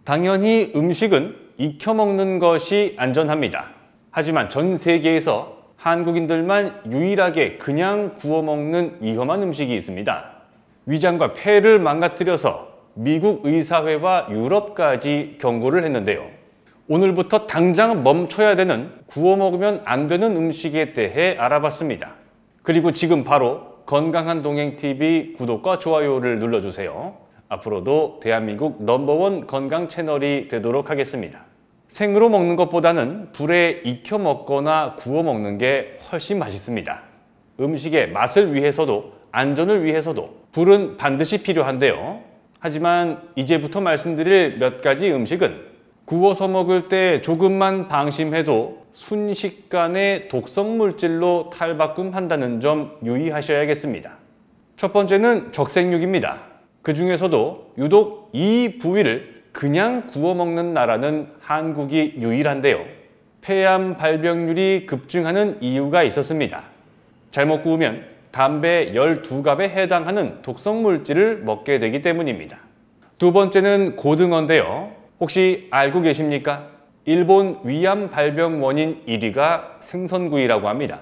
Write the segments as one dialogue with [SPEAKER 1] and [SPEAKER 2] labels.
[SPEAKER 1] 당연히 음식은 익혀 먹는 것이 안전합니다. 하지만 전 세계에서 한국인들만 유일하게 그냥 구워 먹는 위험한 음식이 있습니다. 위장과 폐를 망가뜨려서 미국 의사회와 유럽까지 경고를 했는데요. 오늘부터 당장 멈춰야 되는 구워 먹으면 안 되는 음식에 대해 알아봤습니다. 그리고 지금 바로 건강한 동행TV 구독과 좋아요를 눌러주세요. 앞으로도 대한민국 넘버원 건강 채널이 되도록 하겠습니다. 생으로 먹는 것보다는 불에 익혀 먹거나 구워 먹는 게 훨씬 맛있습니다. 음식의 맛을 위해서도 안전을 위해서도 불은 반드시 필요한데요. 하지만 이제부터 말씀드릴 몇 가지 음식은 구워서 먹을 때 조금만 방심해도 순식간에 독성 물질로 탈바꿈한다는 점 유의하셔야겠습니다. 첫 번째는 적색육입니다. 그 중에서도 유독 이 부위를 그냥 구워 먹는 나라는 한국이 유일한데요. 폐암 발병률이 급증하는 이유가 있었습니다. 잘못 구우면 담배 12갑에 해당하는 독성 물질을 먹게 되기 때문입니다. 두 번째는 고등어인데요. 혹시 알고 계십니까? 일본 위암 발병 원인 1위가 생선구이라고 합니다.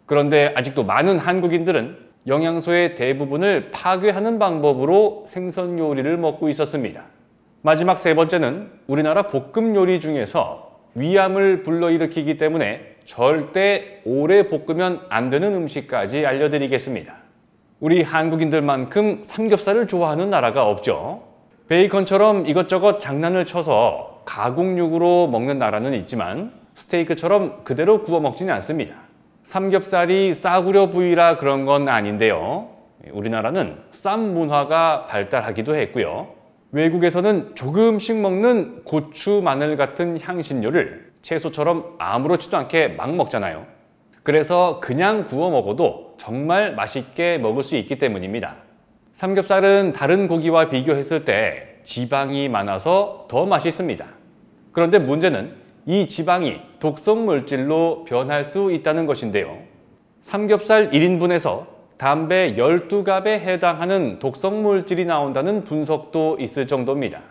[SPEAKER 1] 그런데 아직도 많은 한국인들은 영양소의 대부분을 파괴하는 방법으로 생선 요리를 먹고 있었습니다. 마지막 세 번째는 우리나라 볶음 요리 중에서 위암을 불러일으키기 때문에 절대 오래 볶으면 안 되는 음식까지 알려드리겠습니다. 우리 한국인들만큼 삼겹살을 좋아하는 나라가 없죠. 베이컨처럼 이것저것 장난을 쳐서 가공육으로 먹는 나라는 있지만 스테이크처럼 그대로 구워 먹지는 않습니다. 삼겹살이 싸구려 부위라 그런 건 아닌데요. 우리나라는 쌈 문화가 발달하기도 했고요. 외국에서는 조금씩 먹는 고추, 마늘 같은 향신료를 채소처럼 아무렇지도 않게 막 먹잖아요. 그래서 그냥 구워 먹어도 정말 맛있게 먹을 수 있기 때문입니다. 삼겹살은 다른 고기와 비교했을 때 지방이 많아서 더 맛있습니다. 그런데 문제는 이 지방이 독성 물질로 변할 수 있다는 것인데요. 삼겹살 1인분에서 담배 12갑에 해당하는 독성 물질이 나온다는 분석도 있을 정도입니다.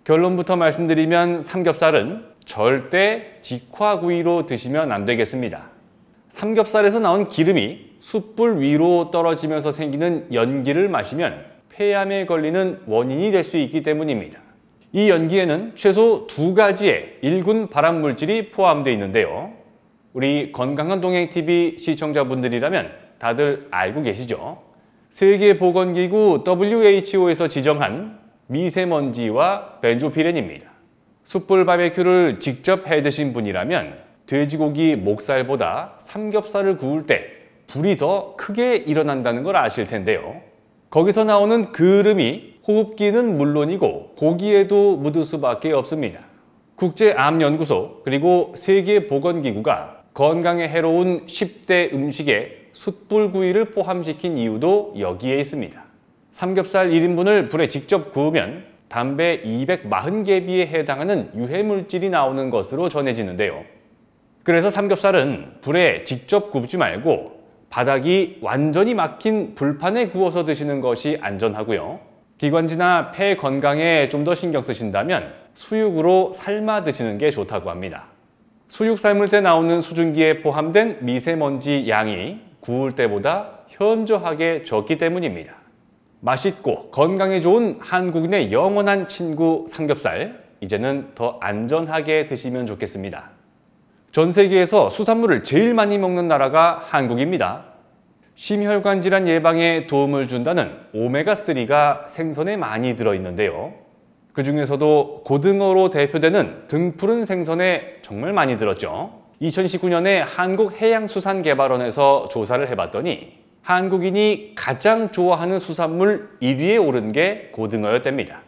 [SPEAKER 1] 결론부터 말씀드리면 삼겹살은 절대 직화구이로 드시면 안 되겠습니다. 삼겹살에서 나온 기름이 숯불 위로 떨어지면서 생기는 연기를 마시면 폐암에 걸리는 원인이 될 수 있기 때문입니다. 이 연기에는 최소 2가지의 일군 발암물질이 포함되어 있는데요. 우리 건강한 동행TV 시청자분들이라면 다들 알고 계시죠? 세계보건기구 WHO에서 지정한 미세먼지와 벤조피렌입니다. 숯불 바베큐를 직접 해 드신 분이라면 돼지고기 목살보다 삼겹살을 구울 때 불이 더 크게 일어난다는 걸 아실 텐데요. 거기서 나오는 그름이 호흡기는 물론이고 고기에도 묻을 수밖에 없습니다. 국제암연구소 그리고 세계보건기구가 건강에 해로운 10대 음식에 숯불구이를 포함시킨 이유도 여기에 있습니다. 삼겹살 1인분을 불에 직접 구우면 담배 240개비에 해당하는 유해물질이 나오는 것으로 전해지는데요. 그래서 삼겹살은 불에 직접 굽지 말고 바닥이 완전히 막힌 불판에 구워서 드시는 것이 안전하고요. 기관지나 폐 건강에 좀 더 신경 쓰신다면 수육으로 삶아 드시는 게 좋다고 합니다. 수육 삶을 때 나오는 수증기에 포함된 미세먼지 양이 구울 때보다 현저하게 적기 때문입니다. 맛있고 건강에 좋은 한국인의 영원한 친구 삼겹살, 이제는 더 안전하게 드시면 좋겠습니다. 전 세계에서 수산물을 제일 많이 먹는 나라가 한국입니다. 심혈관 질환 예방에 도움을 준다는 오메가3가 생선에 많이 들어있는데요. 그 중에서도 고등어로 대표되는 등푸른 생선에 정말 많이 들었죠. 2019년에 한국해양수산개발원에서 조사를 해봤더니 한국인이 가장 좋아하는 수산물 1위에 오른 게 고등어였답니다.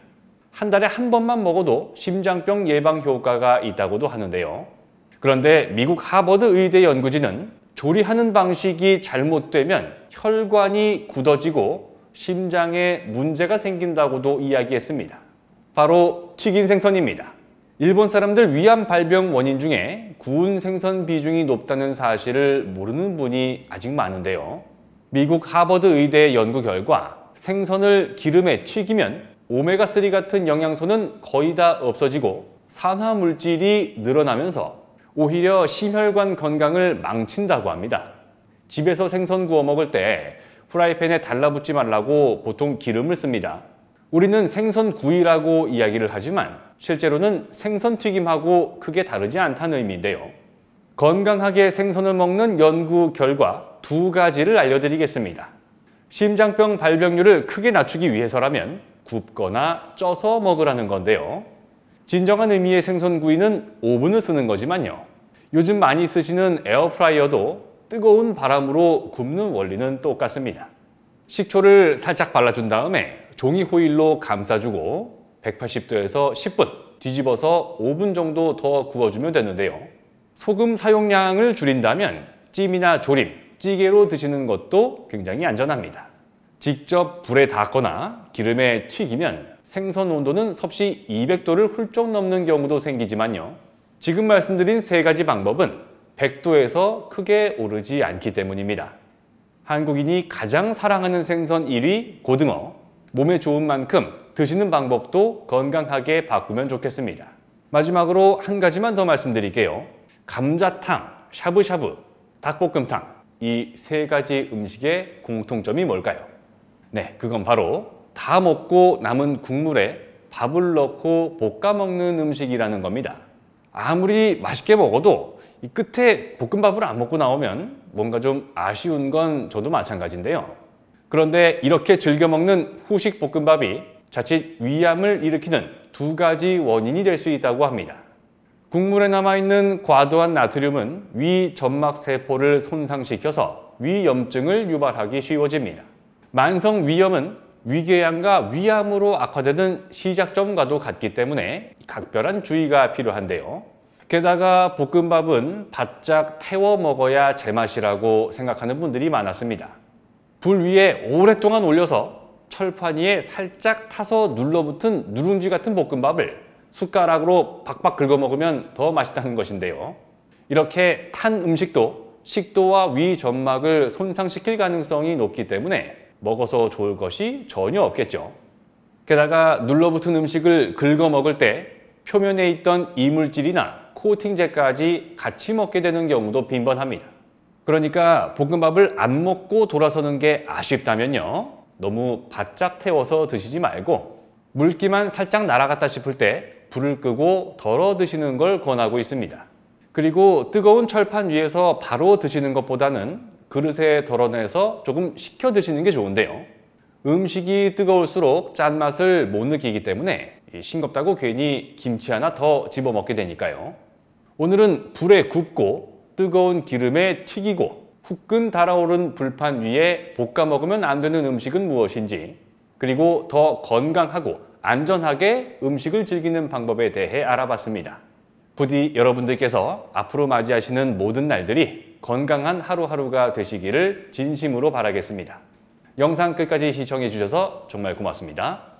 [SPEAKER 1] 한 달에 한 번만 먹어도 심장병 예방 효과가 있다고도 하는데요. 그런데 미국 하버드 의대 연구진은 조리하는 방식이 잘못되면 혈관이 굳어지고 심장에 문제가 생긴다고도 이야기했습니다. 바로 튀긴 생선입니다. 일본 사람들 위암 발병 원인 중에 구운 생선 비중이 높다는 사실을 모르는 분이 아직 많은데요. 미국 하버드 의대 연구 결과 생선을 기름에 튀기면 오메가3 같은 영양소는 거의 다 없어지고 산화 물질이 늘어나면서 오히려 심혈관 건강을 망친다고 합니다. 집에서 생선 구워 먹을 때 프라이팬에 달라붙지 말라고 보통 기름을 씁니다. 우리는 생선 구이라고 이야기를 하지만 실제로는 생선 튀김하고 크게 다르지 않다는 의미인데요. 건강하게 생선을 먹는 연구 결과 2가지를 알려드리겠습니다. 심장병 발병률을 크게 낮추기 위해서라면 굽거나 쪄서 먹으라는 건데요. 진정한 의미의 생선구이는 오븐을 쓰는 거지만요. 요즘 많이 쓰시는 에어프라이어도 뜨거운 바람으로 굽는 원리는 똑같습니다. 식초를 살짝 발라준 다음에 종이 호일로 감싸주고 180도에서 10분 뒤집어서 5분 정도 더 구워주면 되는데요. 소금 사용량을 줄인다면 찜이나 조림, 찌개로 드시는 것도 굉장히 안전합니다. 직접 불에 닿거나 기름에 튀기면 생선 온도는 섭씨 200도를 훌쩍 넘는 경우도 생기지만요. 지금 말씀드린 3가지 방법은 100도에서 크게 오르지 않기 때문입니다. 한국인이 가장 사랑하는 생선 1위 고등어. 몸에 좋은 만큼 드시는 방법도 건강하게 바꾸면 좋겠습니다. 마지막으로 한 가지만 더 말씀드릴게요. 감자탕, 샤브샤브, 닭볶음탕 이 3가지 음식의 공통점이 뭘까요? 네, 그건 바로 다 먹고 남은 국물에 밥을 넣고 볶아 먹는 음식이라는 겁니다. 아무리 맛있게 먹어도 이 끝에 볶음밥을 안 먹고 나오면 뭔가 좀 아쉬운 건 저도 마찬가지인데요. 그런데 이렇게 즐겨 먹는 후식 볶음밥이 자칫 위암을 일으키는 2가지 원인이 될 수 있다고 합니다. 국물에 남아있는 과도한 나트륨은 위 점막 세포를 손상시켜서 위염증을 유발하기 쉬워집니다. 만성 위염은 위궤양과 위암으로 악화되는 시작점과도 같기 때문에 각별한 주의가 필요한데요. 게다가 볶음밥은 바짝 태워 먹어야 제맛이라고 생각하는 분들이 많았습니다. 불 위에 오랫동안 올려서 철판 위에 살짝 타서 눌러붙은 누룽지 같은 볶음밥을 숟가락으로 박박 긁어 먹으면 더 맛있다는 것인데요. 이렇게 탄 음식도 식도와 위 점막을 손상시킬 가능성이 높기 때문에 먹어서 좋을 것이 전혀 없겠죠. 게다가 눌러붙은 음식을 긁어 먹을 때 표면에 있던 이물질이나 코팅제까지 같이 먹게 되는 경우도 빈번합니다. 그러니까 볶음밥을 안 먹고 돌아서는 게 아쉽다면요. 너무 바짝 태워서 드시지 말고 물기만 살짝 날아갔다 싶을 때 불을 끄고 덜어 드시는 걸 권하고 있습니다. 그리고 뜨거운 철판 위에서 바로 드시는 것보다는 그릇에 덜어내서 조금 식혀 드시는 게 좋은데요. 음식이 뜨거울수록 짠맛을 못 느끼기 때문에 싱겁다고 괜히 김치 하나 더 집어 먹게 되니까요. 오늘은 불에 굽고 뜨거운 기름에 튀기고 후끈 달아오른 불판 위에 볶아 먹으면 안 되는 음식은 무엇인지, 그리고 더 건강하고 안전하게 음식을 즐기는 방법에 대해 알아봤습니다. 부디 여러분들께서 앞으로 맞이하시는 모든 날들이 건강한 하루하루가 되시기를 진심으로 바라겠습니다. 영상 끝까지 시청해 주셔서 정말 고맙습니다.